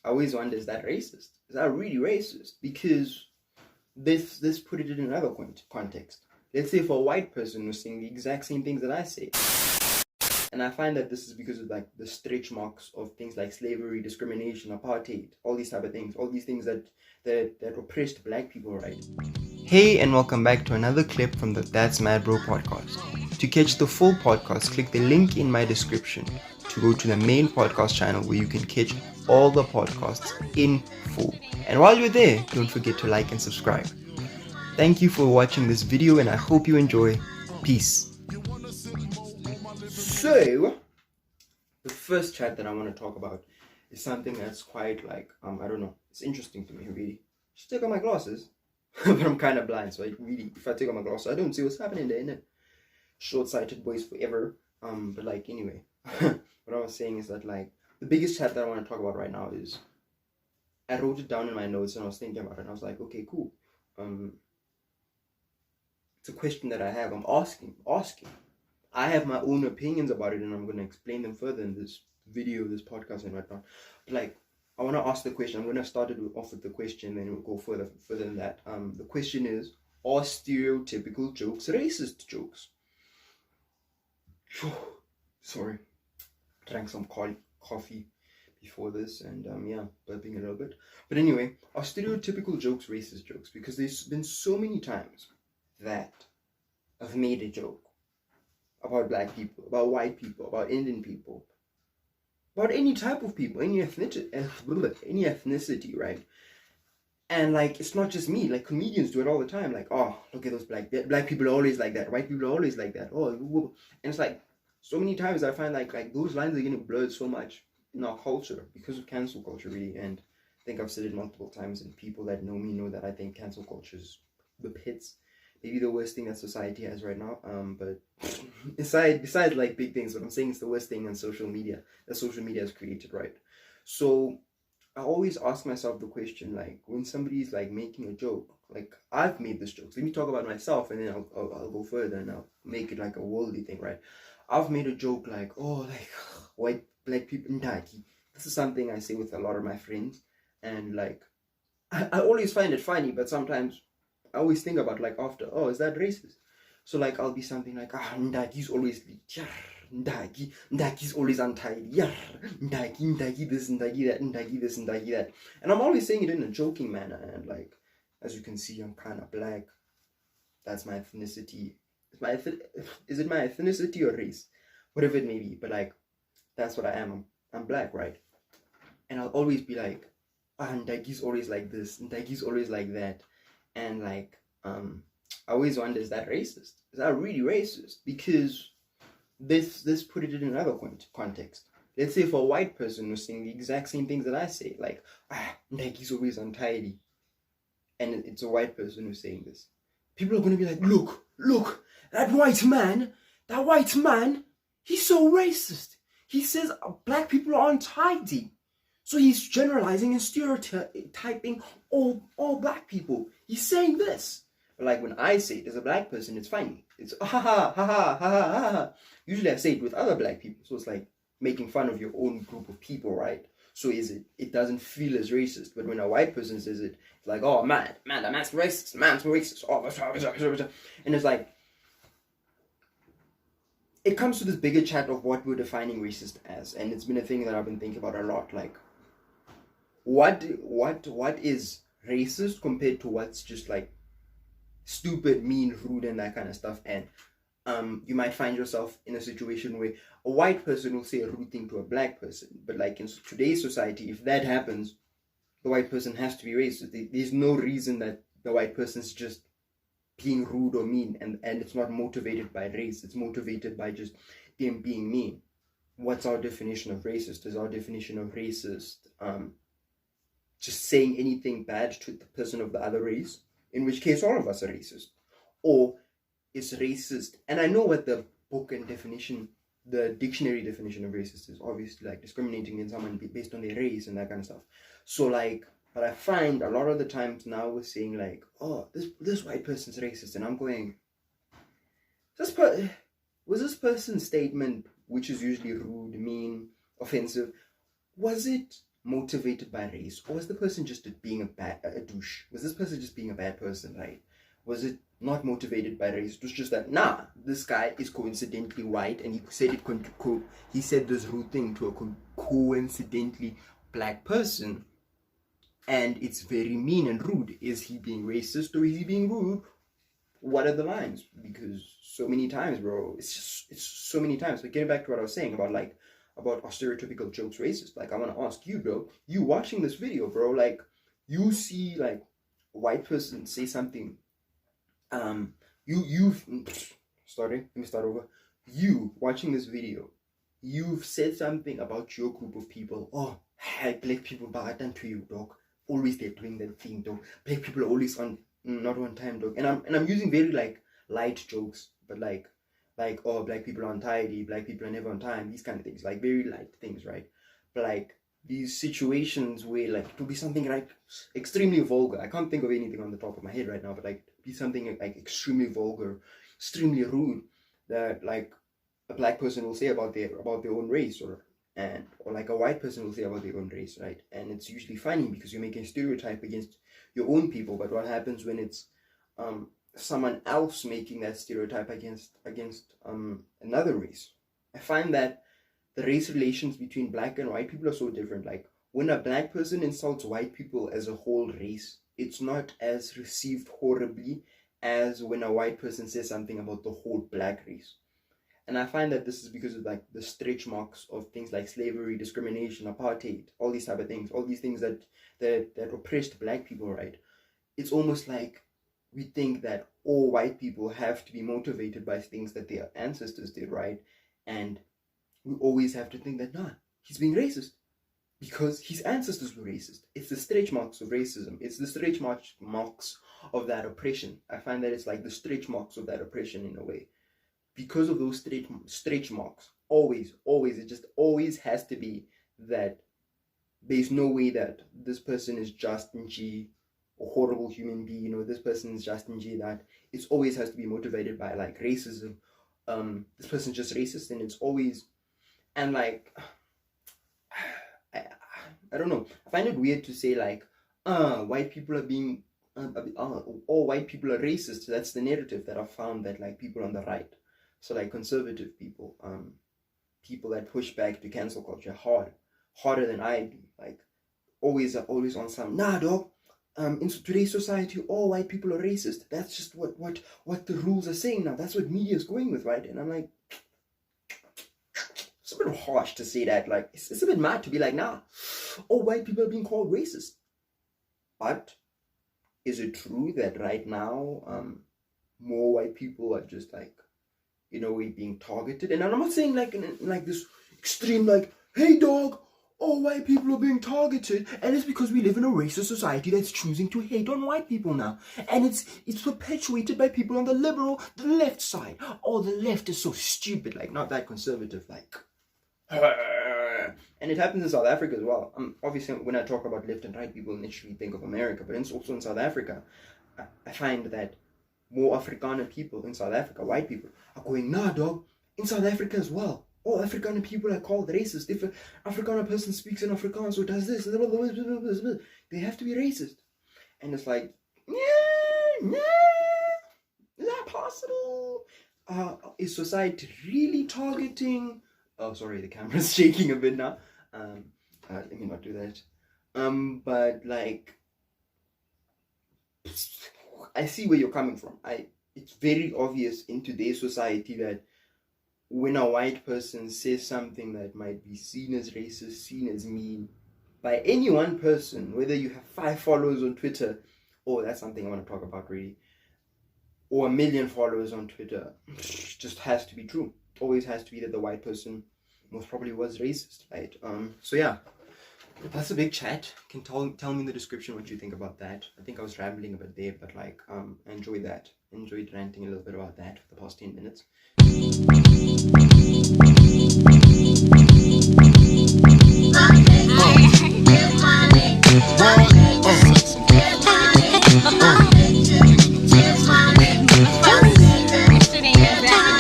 I always wonder, is that racist? Is that really racist? Because this put it in another context. Let's say if a white person was saying the exact same things that I say. And I find that this is because of like the stretch marks of things like slavery, discrimination, apartheid, all these type of things, all these things that oppressed black people, right? Hey, and welcome back to another clip from the That's Mad Bro podcast. To catch the full podcast, click the link in my description to go to the main podcast channel where you can catch all the podcasts in full. And while you're there, don't forget to like and subscribe. Thank you for watching this video and I hope you enjoy. Peace. So, the first chat that I want to talk about is something that's quite like, I don't know, it's interesting to me really. Just take off my glasses, but I'm kind of blind, so if I take off my glasses, I don't see what's happening there, innit? Short-sighted boys forever. But like, anyway, what I was saying is that like, the biggest chat that I want to talk about right now is, I wrote it down in my notes and I was thinking about it and I was like, okay, cool. It's a question that I have, I'm asking. I have my own opinions about it and I'm going to explain them further in this video, this podcast and whatnot. But like, I want to ask the question. I'm going to start it off with the question, then we'll go further than that. The question is, are stereotypical jokes racist jokes? Sorry, drank some coffee before this and yeah, burping a little bit. But anyway, are stereotypical jokes racist jokes? Because there's been so many times that I've made a joke about black people, about white people, about Indian people, about any type of people, any ethnicity, right? And like, it's not just me, like comedians do it all the time, like, oh, look at those black people are always like that, white people are always like that, oh, and it's like, so many times I find like those lines are getting blurred so much in our culture because of cancel culture, really. And I think I've said it multiple times, and people that know me know that I think cancel culture is the pits. Maybe the worst thing that society has right now. But besides like big things, what I'm saying is the worst thing on social media that social media has created, right? So I always ask myself the question, like, when somebody's like making a joke, like I've made this joke. Let me talk about myself, and then I'll go further and I'll make it like a worldly thing, right? I've made a joke like, oh, like white black people ndaki. This is something I say with a lot of my friends, and like I always find it funny, but sometimes I always think about like after, oh, is that racist? So like I'll be something like, ndaki's always ndaki's always untidy, ndaki this, ndaki that, ndaki this, ndaki that. And I'm always saying it in a joking manner, and like, as you can see, I'm kind of black. That's my ethnicity. Is it my ethnicity or race? Whatever it may be, but like, that's what I am. I'm black, right? And I'll always be like, ndaki's always like this, ndaki's always like that. And like, I always wonder, is that racist? Is that really racist? Because this put it in another context. Let's say if a white person was saying the exact same things that I say, like, ndaki's always untidy, and it's a white person who's saying this, people are going to be like, look, that white man, he's so racist. He says black people are untidy. So he's generalizing and stereotyping all black people. He's saying this. But like when I say it as a black person, it's funny. It's ha ha ha ha ha ha ha. Usually I say it with other black people. So it's like making fun of your own group of people, right? So it doesn't feel as racist. But when a white person says it, it's like, oh, man, that man's racist. Oh, and it's like, it comes to this bigger chat of what we're defining racist as. And it's been a thing that I've been thinking about a lot. Like, what is racist compared to what's just like stupid, mean, rude, and that kind of stuff. And you might find yourself in a situation where a white person will say a rude thing to a black person, but like in today's society, if that happens, the white person has to be racist. There's no reason that the white person's just being rude or mean, and it's not motivated by race. It's motivated by just them being mean. What's our definition of racist? Is our definition of racist just saying anything bad to the person of the other race, in which case all of us are racist? Or is racist, and I know what the book and definition, the dictionary definition of racist is, obviously like discriminating against someone based on their race and that kind of stuff. So like, but I find a lot of the times now we're saying like, oh, this white person's racist, and I'm going, was this person's statement, which is usually rude, mean, offensive, was it motivated by race, or was the person just being a douche? Was this person just being a bad person, right? Was it not motivated by race? It was just that, nah, this guy is coincidentally white, and he said this rude thing to a coincidentally black person, and it's very mean and rude. Is he being racist or is he being rude? What are the lines? Because so many times, bro, it's so many times. But getting back to what I was saying about our stereotypical jokes racist, like I want to ask you, bro, you watching this video, bro, like you see like a white person say something, you've sorry, let me start over. You watching this video, you've said something about your group of people. Oh, hey, black people bad to you, dog. Always they're doing that thing, dog. Black people are always not on time, dog. And I'm using very like light jokes, but like oh, black people are untidy, black people are never on time, these kind of things, like very light things, right? But like these situations where like it will be something like extremely vulgar. I can't think of anything on the top of my head right now, but like be something like extremely vulgar, extremely rude, that like a black person will say about their own race, or like a white person will say about their own race, right? And it's usually funny because you're making a stereotype against your own people. But what happens when it's someone else making that stereotype against another race? I find that the race relations between black and white people are so different. Like when a black person insults white people as a whole race, it's not as received horribly as when a white person says something about the whole black race. And I find that this is because of like the stretch marks of things like slavery, discrimination, apartheid, all these type of things, all these things that oppressed black people, right? It's almost like we think that all white people have to be motivated by things that their ancestors did, right? And we always have to think that, nah, he's being racist because his ancestors were racist. It's the stretch marks of racism. It's the stretch marks of that oppression. I find that it's like the stretch marks of that oppression in a way. Because of those stretch marks, always, it just always has to be that there's no way that this person is Justin G, a horrible human being, or this person is Justin G, that it always has to be motivated by like racism. This person's just racist, and it's always, and like, I don't know. I find it weird to say like, white people are being, all white people are racist. That's the narrative that I found that like people on the right, so like conservative people, people that push back to cancel culture harder than I do, like always on some, nah dog, in today's society all white people are racist. That's just what the rules are saying now. That's what media is going with, right? And I'm like, it's a bit harsh to say that. Like it's a bit mad to be like, nah, all white people are being called racist. But is it true that right now more white people are just like, in a way, being targeted? And I'm not saying like in like this extreme like, hey dog, all white people are being targeted, and it's because we live in a racist society that's choosing to hate on white people now, and it's perpetuated by people on the left side. Oh, the left is so stupid, like not that conservative, like. And it happens in South Africa as well. Obviously, when I talk about left and right, people initially think of America, but it's also in South Africa. I find that more Afrikaner people in South Africa, white people, are going, nah dog, in South Africa as well, all Afrikaner people are called racist. If an Afrikaner person speaks in Afrikaans or does this, they have to be racist. And it's like, yeah, is that possible? Is society really targeting? Oh, sorry, the camera's shaking a bit now. Let me not do that. But like, I see where you're coming from. It's very obvious in today's society that when a white person says something that might be seen as racist, seen as mean, by any one person, whether you have 5 followers on Twitter, oh, that's something I want to talk about really, or 1 million followers on Twitter, just has to be true. It always has to be that the white person most probably was racist, right? So yeah, that's a big chat. You can tell me in the description what you think about that. I think I was rambling a bit there, but like, I enjoyed that. Enjoyed ranting a little bit about that for the past 10 minutes.